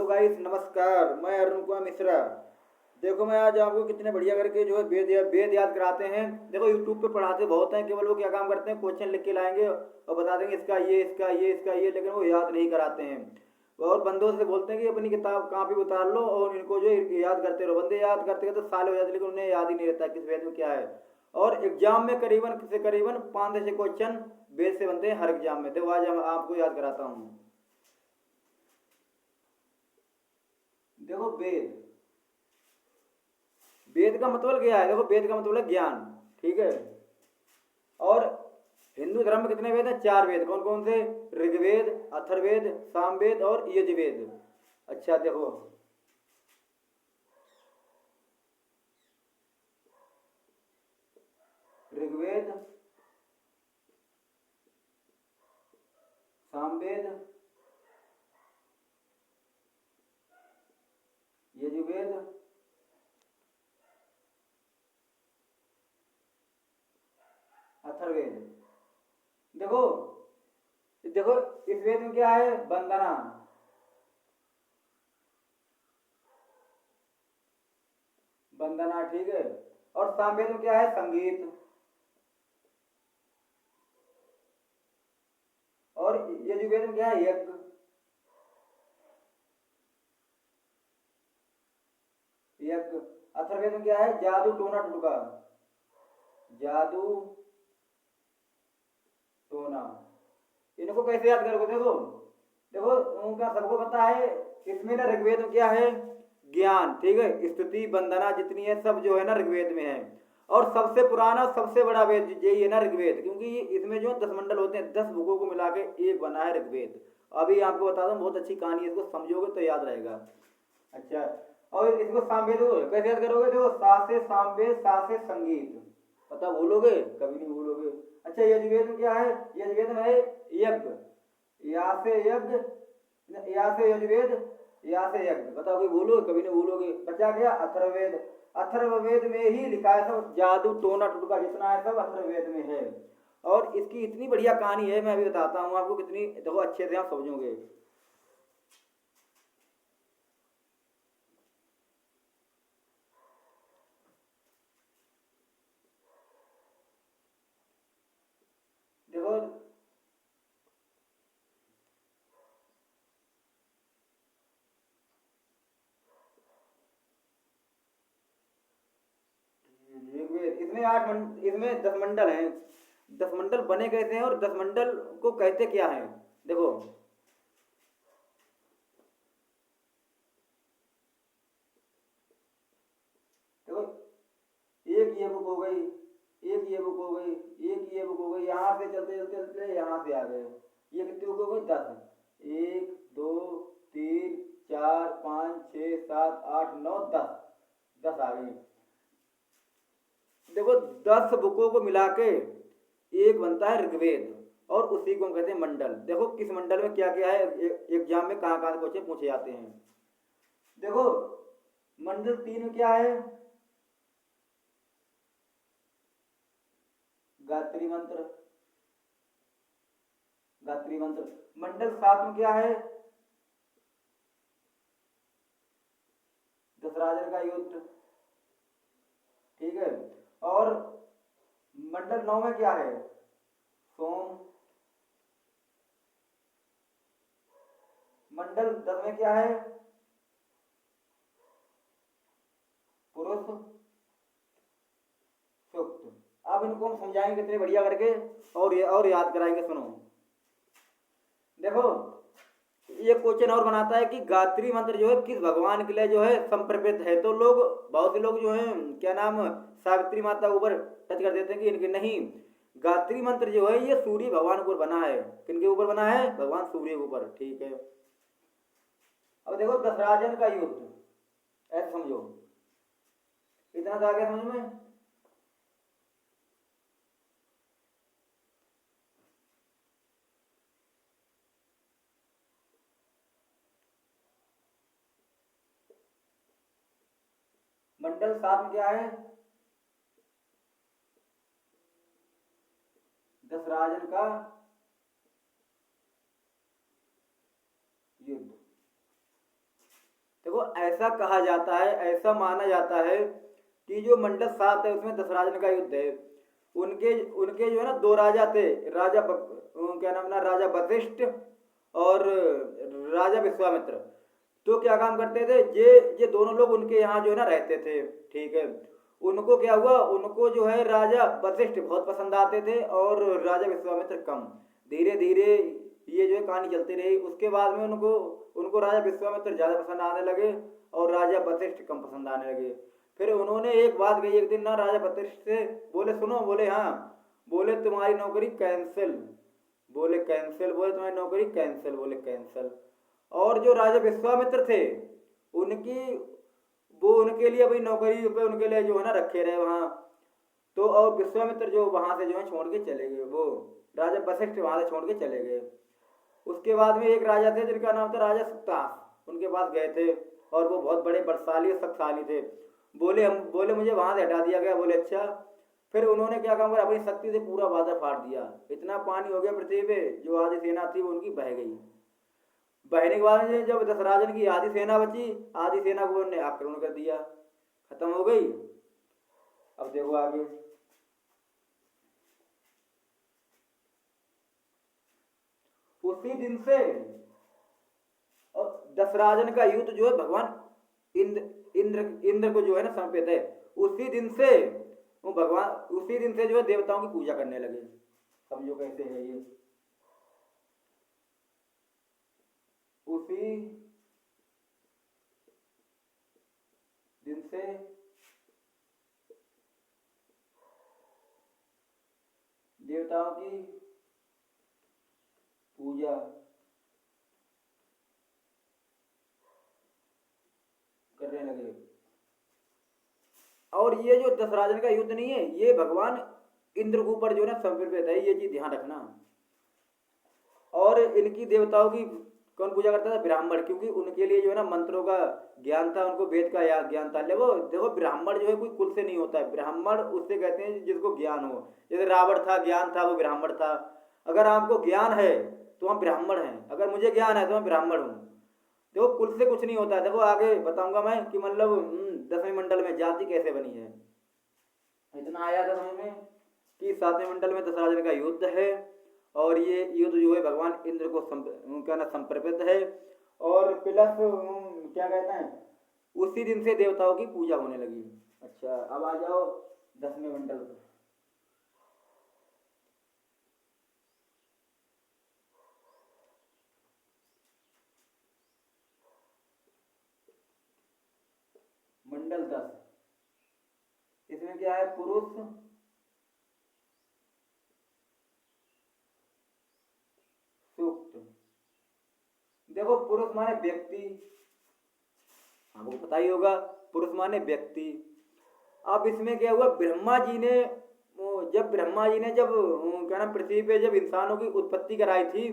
Hello guys, नमस्कार। मैं अरुण कुमार मिश्रा। देखो, मैं आज आपको कितने बढ़िया करके जो है वेद याद कराते हैं। देखो, यूट्यूब पे पढ़ाते बहुत हैं, केवल वो क्या काम करते हैं, क्वेश्चन लिख के लाएंगे और बता देंगे इसका ये, इसका ये, इसका ये, लेकिन वो याद नहीं कराते हैं। और बंदों से बोलते हैं कि अपनी किताब कॉपी उतार लो और इनको जो है याद करते रहो। बंदे याद करते करते साल हो जाते, लेकिन उन्हें याद ही नहीं रहता किस वेद में क्या है। और एग्जाम में करीबन से करीबन 5 से 6 क्वेश्चन वेद से बनते हैं हर एग्जाम में। देखो, आज हम आपको याद कराता हूँ। देखो, वेद वेद का मतलब क्या है? देखो, वेद का मतलब है ज्ञान। ठीक है। और हिंदू धर्म में कितने वेद हैं? 4 वेद। कौन कौन से? ऋग्वेद, अथर्ववेद, सामवेद और यजुर्वेद। अच्छा, देखो, ऋग्वेद, सामवेद, यजुर्वेद, अथर्ववेद। देखो, देखो, इस वेद में क्या है? वंदना, वंदना। ठीक है। और सामवेद में क्या है? संगीत। और यजुर्वेद में क्या है? यज्ञ। यज्ञ। अथर्ववेद में क्या है? जादू, टोना, टुटका। जादू, टोना। इनको कैसे याद करोगे? देखो, देखो, उनका सबको पता है। इसमें ना ऋग्वेद में क्या है? ज्ञान। ठीक है। स्तुति, वंदना जितनी है सब जो है ना ऋग्वेद में है। और सबसे पुराना, सबसे बड़ा वेद यही है ना ऋग्वेद, क्योंकि इसमें जो 10 मंडल होते हैं, 10 बुकों को मिला के एक बना है ऋग्वेद। अभी आपको बता दूं, बहुत अच्छी कहानी है, इसको समझोगे तो याद रहेगा। अच्छा। और इसको सामवेद कैसे याद करोगे? देखो, सा से सामवेद, सा से संगीत। पता भूलोगे? कभी नहीं भूलोगे। अच्छा, यजुर्वेद में क्या है? यजुर्वेद में है यज्ञ। या से यज्ञ, या से यजुर्वेद, या से यज्ञ। बताओ, कोई भूलोगे? कभी नहीं भूलोगे। बचा गया अथर्ववेद। अथर्ववेद में ही लिखा है सब, जादू, टोना, टुटका जितना है सब अथर्ववेद में है। और इसकी इतनी बढ़िया कहानी है, मैं अभी बताता हूँ आपको कितनी। देखो, अच्छे से आप समझोगे। देखो, ऋग्वेद, इसमें इसमें 10 मंडल हैं। 10 मंडल बने कैसे हैं और 10 मंडल को कहते क्या है? देखो, देखो, एक ये बुक हो गई, एक ये बुक हो गई, एक ये बुक हो गई, यहाँ से चलते चलते चलते यहाँ से आ गए। ये कितनी बुक हो गई? 10। 1, 2, 3, 4, 5, 6, 7, 8, 9, 10। 10 आ गई। देखो, 10 बुकों को मिला के एक बनता है ऋग्वेद। और उसी को हम कहते हैं मंडल। देखो, किस मंडल में क्या क्या है, एग्जाम में कहाँ कहाँ क्वेश्चन पूछे जाते हैं। देखो, मंडल 3 में क्या है? गायत्री मंत्र, गायत्री मंत्र। मंडल 7 में क्या है? दशराजन का युद्ध। ठीक है। और मंडल 9 में क्या है? सोम। मंडल 10 में क्या है? पुरुष सूक्त। अब इनको हम समझाएंगे कितने बढ़िया करके, और याद कराएंगे। सुनो, देखो, ये क्वेश्चन और बनाता है कि गायत्री मंत्र जो है किस भगवान के लिए जो है समर्पित है। तो लोग, बहुत से लोग जो है, क्या नाम, सावित्री माता के ऊपर टच कर देते हैं कि इनके नहीं। गायत्री मंत्र जो है ये सूर्य भगवान के ऊपर बना है। किनके ऊपर बना है? भगवान सूर्य के ऊपर। ठीक है। अब देखो, दशराजन का युद्ध, ऐसे समझो। इतना तो आ गया समझ में। मंडल 7 में क्या है? दशराजन का युद्ध। ऐसा कहा जाता है, ऐसा माना जाता है कि जो मंडल 7 है उसमें दशराजन का युद्ध है। उनके उनके जो है ना 2 राजा थे, क्या नाम ना, राजा वशिष्ठ और राजा विश्वामित्र। तो क्या काम करते थे, ये दोनों लोग उनके यहाँ जो है ना रहते थे, ठीक है। उनको क्या हुआ, उनको जो है राजा वशिष्ठ बहुत पसंद आते थे और राजा विश्वामित्र कम। धीरे धीरे ये जो है कहानी चलती रही। उसके बाद में उनको उनको राजा विश्वामित्र ज़्यादा पसंद आने लगे और राजा वशिष्ठ कम पसंद आने लगे। फिर उन्होंने एक बात कही एक दिन ना राजा वशिष्ठ से, बोले सुनो, बोले हाँ, बोले तुम्हारी नौकरी कैंसिल, बोले कैंसिल, बोले तुम्हारी नौकरी कैंसिल, बोले कैंसिल। और जो राजा विश्वामित्र थे उनकी वो उनके लिए भाई नौकरी पे उनके लिए जो है ना रखे रहे वहाँ। तो और विश्वामित्र जो वहाँ से जो है छोड़ के चले गए, वो राजा वशिष्ठ वहाँ से छोड़ के चले गए। उसके बाद में एक राजा थे जिनका नाम था राजा सुक्तास, उनके पास गए थे और वो बहुत बड़े बलशाली और शक्तिशाली थे। बोले मुझे वहाँ से हटा दिया गया, बोले अच्छा। फिर उन्होंने क्या काम करा, अपनी शक्ति से पूरा बादल फाड़ दिया, इतना पानी हो गया पृथ्वी पे, जो आधी सेना थी वो उनकी बह गई। बहने के बाद में जब दशराजन की आधी सेना बची, आधी सेना को उन्होंने आक्रमण कर दिया, खत्म हो गई। अब देखो आगे, उसी दिन से और दशराजन का युद्ध जो है भगवान इंद्र इंद्र इंद्र को जो है ना समर्पित है। उसी दिन से वो भगवान, उसी दिन से जो है देवताओं की पूजा करने लगे। समझो कैसे है ये। उसी दिन से देवताओं की पूजा करने लगे। और ये जो दशराजन का युद्ध नहीं है, ये भगवान इंद्र के ऊपर जो है ना समर्पित है, ये चीज ध्यान रखना। और इनकी देवताओं की कौन पूजा करता था, ब्राह्मण, क्योंकि उनके लिए जो है ना मंत्रों का ज्ञान था, उनको वेद का ज्ञान था। देखो देखो ब्राह्मण जो है कोई कुल से नहीं होता है, ब्राह्मण उससे कहते हैं जिसको ज्ञान हो। जैसे रावण था, ज्ञान था, वो ब्राह्मण था। अगर आपको ज्ञान है तो हम ब्राह्मण हैं, अगर मुझे ज्ञान है तो मैं ब्राह्मण हूँ। देखो कुल से कुछ नहीं होता है। देखो आगे बताऊंगा मैं कि मतलब 10वें मंडल में जाति कैसे बनी है। इतना आया था समझ में कि 7वें मंडल में दशराजन का युद्ध है और ये युद्ध जो है भगवान इंद्र को उनका ना समर्पित है। और प्लस क्या कहते हैं, उसी दिन से देवताओं की पूजा होने लगी। अच्छा अब आ जाओ 10वें मंडल पर। मंडल 10, इसमें क्या है, पुरुष सूक्त। देखो पुरुष माने व्यक्ति, आपको पता ही होगा, पुरुष माने व्यक्ति। अब इसमें क्या हुआ, ब्रह्मा जी ने जब क्या नाम पृथ्वी पे जब इंसानों की उत्पत्ति कराई थी,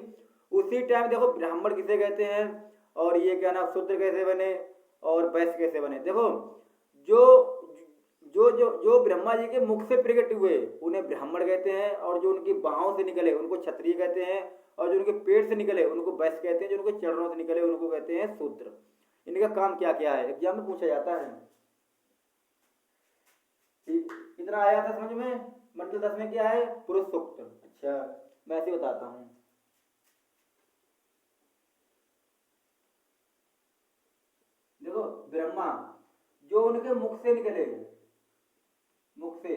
उसी टाइम देखो ब्राह्मण किसे कहते हैं और ये क्या नाम शूद्र कैसे बने और वैश्य कैसे बने। देखो जो जो जो जो ब्रह्मा जी के मुख से प्रकट हुए उन्हें ब्राह्मण कहते हैं, और जो उनकी बाहों से निकले उनको क्षत्रिय कहते हैं, और जो उनके पेट से निकले उनको वैश्य कहते हैं, जो उनके चरणों से निकले उनको कहते हैं शूद्र। इनका काम क्या क्या है, एग्जाम में पूछा जाता है। इतना आया था समझ में। मंडल 10 में क्या है, पुरुष सूक्त। अच्छा मैं ऐसे बताता हूँ। देखो ब्रह्मा जो उनके मुख से निकले, मुख से,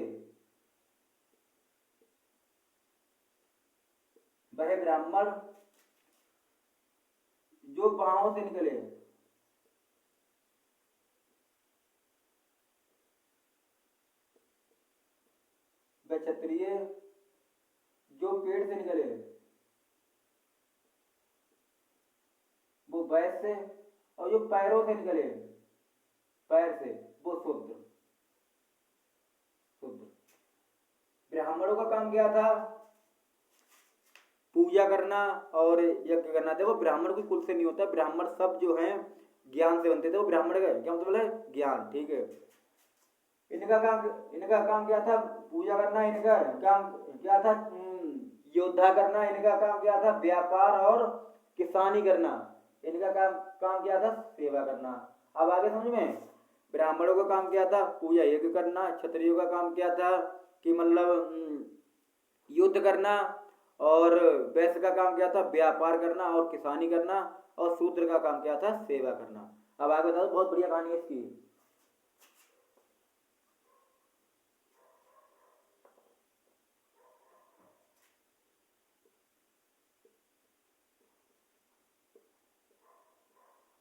वह ब्राह्मण। जो बाहों से निकले वह क्षत्रिय। जो पेट से निकले वो वैश्य, और जो पैरों से निकले, पैर से, वो शूद्र। शूद्र। ब्राह्मणों का काम क्या था, पूजा करना और यज्ञ करना। देखो ब्राह्मण कोई कुल से नहीं होता, ब्राह्मण सब जो हैं ज्ञान से बनते थे। वो ब्राह्मण का क्या मतलब है, ज्ञान, ठीक है। इनका काम क्या था, पूजा करना। इनका काम क्या था, योद्धा करना। इनका काम क्या था, व्यापार और किसानी करना। इनका काम क्या था, सेवा करना। अब आगे समझ में, ब्राह्मणों का काम क्या था, पूजा यज्ञ करना। क्षत्रियों का काम क्या था कि मतलब युद्ध करना। और वैश्य का काम क्या था, व्यापार करना और किसानी करना। और शूद्र का काम क्या था, सेवा करना। अब आगे बता दो, बहुत बढ़िया कहानी है इसकी।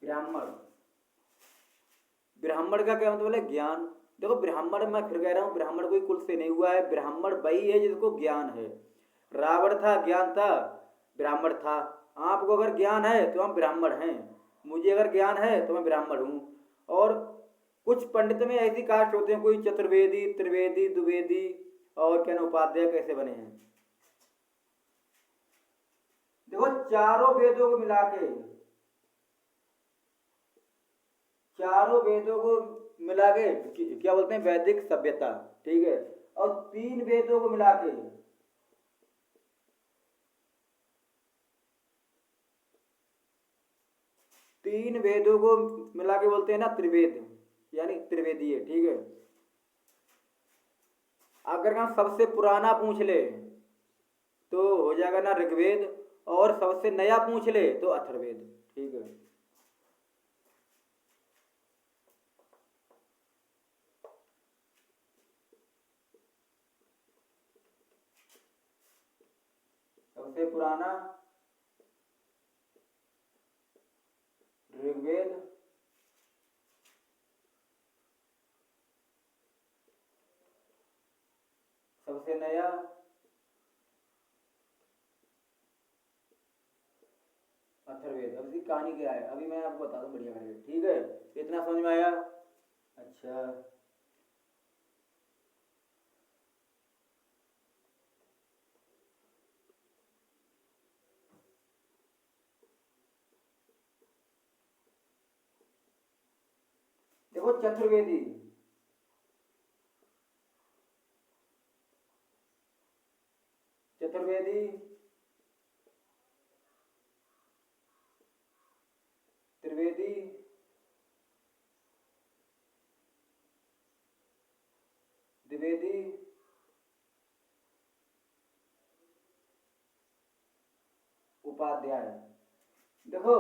ब्राह्मण, ब्राह्मण का क्या मतलब है, ज्ञान। देखो ब्राह्मण, मैं फिर कह रहा हूँ, ब्राह्मण कोई कुल से नहीं हुआ है, ब्राह्मण वही है जिसको ज्ञान है। रावण था, ज्ञान था, ब्राह्मण था। आपको अगर ज्ञान है तो हम ब्राह्मण हैं, मुझे अगर ज्ञान है तो मैं ब्राह्मण हूँ। और कुछ पंडित में ऐसी कास्ट होते हैं, कोई चतुर्वेदी, त्रिवेदी, द्विवेदी और क्या ना उपाध्याय कैसे बने हैं। देखो चारों वेदों को मिला के, चारों वेदों को मिला के क्या बोलते हैं, वैदिक सभ्यता। ठीक है। और तीन वेदों को मिला के, तीन वेदों को मिला के बोलते हैं ना त्रिवेद, यानी त्रिवेदीय। ठीक है। अगर हम सबसे पुराना पूछ ले तो हो जाएगा ना ऋग्वेद, और सबसे नया पूछ ले तो अथर्ववेद। ठीक है। सबसे पुराना ऋग्वेद, सबसे नया अथर्ववेद। अब इसकी कहानी क्या है, अभी मैं आपको बता दूं बढ़िया करके। ठीक है, इतना समझ में आया। अच्छा, देखो चतुर्वेदी, चतुर्वेदी, त्रिवेदी, द्विवेदी, उपाध्याय। देखो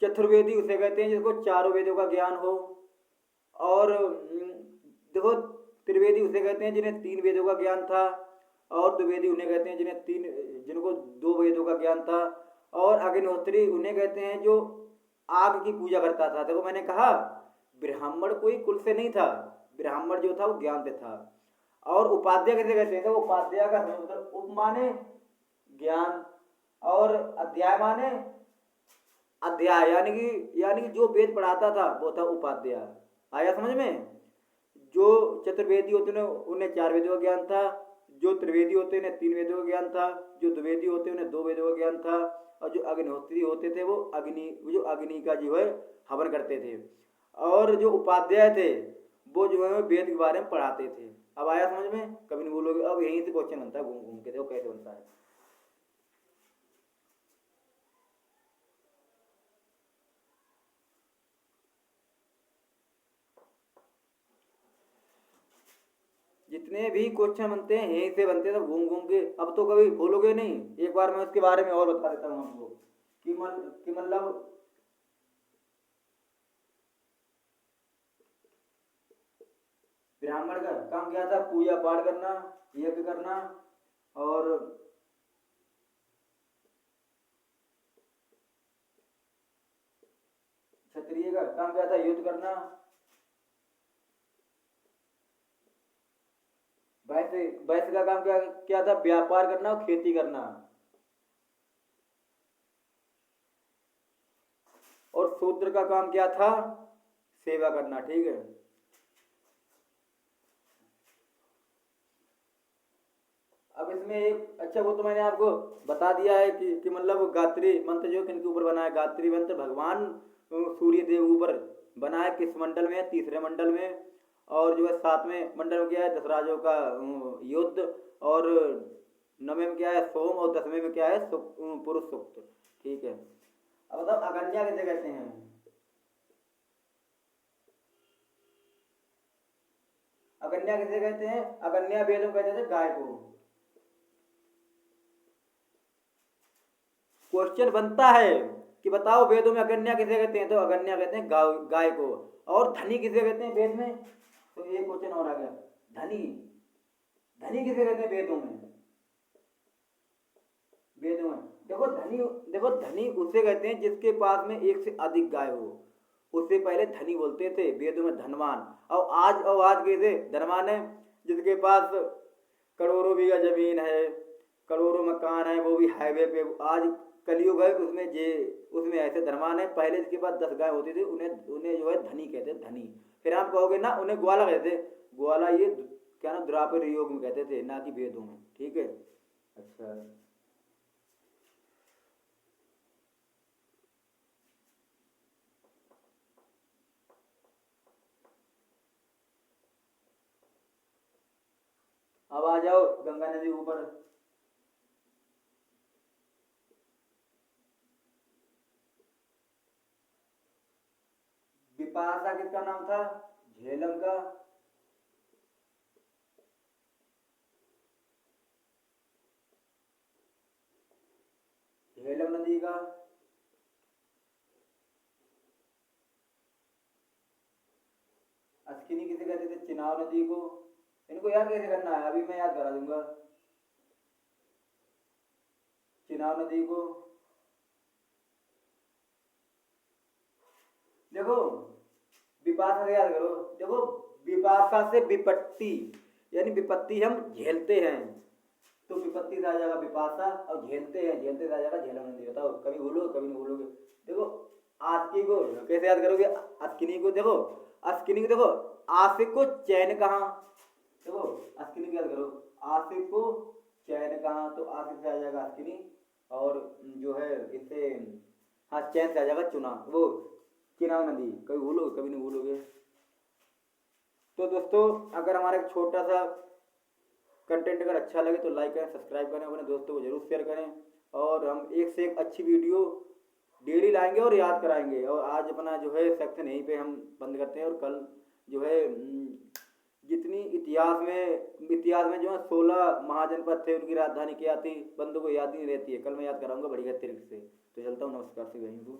चतुर्वेदी उसे कहते हैं जिसको चारों वेदों का ज्ञान हो। और देखो त्रिवेदी उसे कहते हैं जिन्हें तीन वेदों का ज्ञान था। और द्विवेदी उन्हें कहते हैं जिनको दो वेदों का ज्ञान था। और अग्निहोत्री उन्हें कहते हैं जो आग की पूजा करता था। देखो मैंने कहा ब्राह्मण कोई कुल से नहीं था, ब्राह्मण जो था वो ज्ञान से था। और उपाध्याय कैसे कहते हैं, तो उपाध्याय का मतलब उप माने ज्ञान, और अध्याय माने अध्याय, यानी कि जो वेद पढ़ाता था वो था उपाध्याय। आया समझ में। जो चतुर्वेदी होते हैं उन्हें चार वेदों का ज्ञान था, जो त्रिवेदी होते हैं तीन वेदों का ज्ञान था, जो द्विवेदी होते हैं उन्हें दो वेदों का ज्ञान था। और जो अग्निहोत्री होते थे वो अग्नि का जो है हवन करते थे। और जो उपाध्याय थे वो जो है वेद के बारे में पढ़ाते थे। अब आया समझ में, कभी नहीं बोलोगे। अब यहीं से क्वेश्चन बनता है, घूम घूम के देखो कैसे बनता है। जितने भी क्वेश्चन बनते हैं यहीं से बनते हैं, सब घूम घूम के। अब तो कभी बोलोगे नहीं। एक बार मैं उसके बारे में और बता देता हूँ आपको कि मतलब ब्राह्मण का काम क्या था, पूजा पाठ करना, यज्ञ करना। और क्षत्रिय का काम क्या था, युद्ध करना। वैसे वैश्य का काम क्या क्या था, व्यापार करना और खेती करना। और शूद्र का काम क्या था, सेवा करना। ठीक है। अब इसमें एक अच्छा, वो तो मैंने आपको बता दिया है कि मतलब गायत्री मंत्र जो किनके ऊपर बना है। गायत्री मंत्र भगवान सूर्य देव ऊपर बना है। किस मंडल में है, तीसरे मंडल में। और जो है सातवें मंडल में क्या है, दशराजों का युद्ध। और नवे में क्या है, सोम। और दसवें में क्या है, पुरुष सूक्त। ठीक है। अब बताओ अगन्या किसे कहते हैं। अगन्या किसे कहते हैं? अगन्या वेदों कहते थे गाय को। क्वेश्चन बनता है कि बताओ वेदों में अगन्या किसे कहते हैं? तो अगन्या कहते हैं गाय को। और धनी किसे कहते हैं वेद में? तो ये क्वेश्चन और आ गया, धनी, धनी किसे कहते हैं वेदों में? वेदों में देखो धनी, देखो धनी उसे कहते हैं जिसके पास में एक से अधिक गाय हो, उससे पहले धनी बोलते थे वेदों में धनवान। और आज कैसे धनवान है? जिसके पास करोड़ों बीघा जमीन है, करोड़ों मकान है, वो भी हाईवे पे। आज कलयुग है, उसमें ऐसे धनवान है। पहले जिसके पास 10 गाय होती थी उन्हें उन्हें जो है धनी कहते हैं, धनी। फिर आप कहोगे ना उन्हें ग्वाला कहते, ग्वाला ये क्या ना द्वापर युग में कहते थे, ना कि वेदों में। ठीक है, अच्छा। अब आ जाओ गंगा नदी ऊपर। विपाशा किसका नाम था? झेलम का। झेलम नदी का। अस्किनी किसे कहते थे? चिनाव नदी को। इनको याद कैसे करना है? अभी मैं याद करा दूंगा। चिनाव नदी को। देखो विपाशा से याद करो। देखो विपाशा से विपत्ति, यानी विपत्ति हम झेलते हैं, तो विपत्ति से आ जाएगा विपाशा। और झेलते हैं, झेलते से आ जाएगा झेलम नदी। बताओ कभी भूलो कभी नहीं भूलोगे। देखो आस्की को कैसे याद करोगे? अस्किनी को। देखो अस्किनी को, देखो आशिक को चैन कहाँ? देखो अस्किनी को याद करो, आशिक को चैन कहाँ? तो आशिक से आ जाएगा अस्किनी। और जो है इससे, हाँ चैन से आ जाएगा चुना, वो चिनाव नदी। कभी भूलोगे कभी नहीं भूलोगे। तो दोस्तों अगर हमारा एक छोटा सा कंटेंट अगर अच्छा लगे तो लाइक करें, सब्सक्राइब करें, अपने दोस्तों को जरूर शेयर करें। और हम एक से एक अच्छी वीडियो डेली लाएंगे और याद कराएंगे। और आज अपना जो है सेक्शन यहीं पे हम बंद करते हैं। और कल जो है जितनी इतिहास में जो है 16 महाजनपद थे, उनकी राजधानी क्या थी, बंदों को याद नहीं रहती है। कल मैं याद कराऊंगा बढ़िया तरीके से। तो चलता हूँ, नमस्कार से, वहीं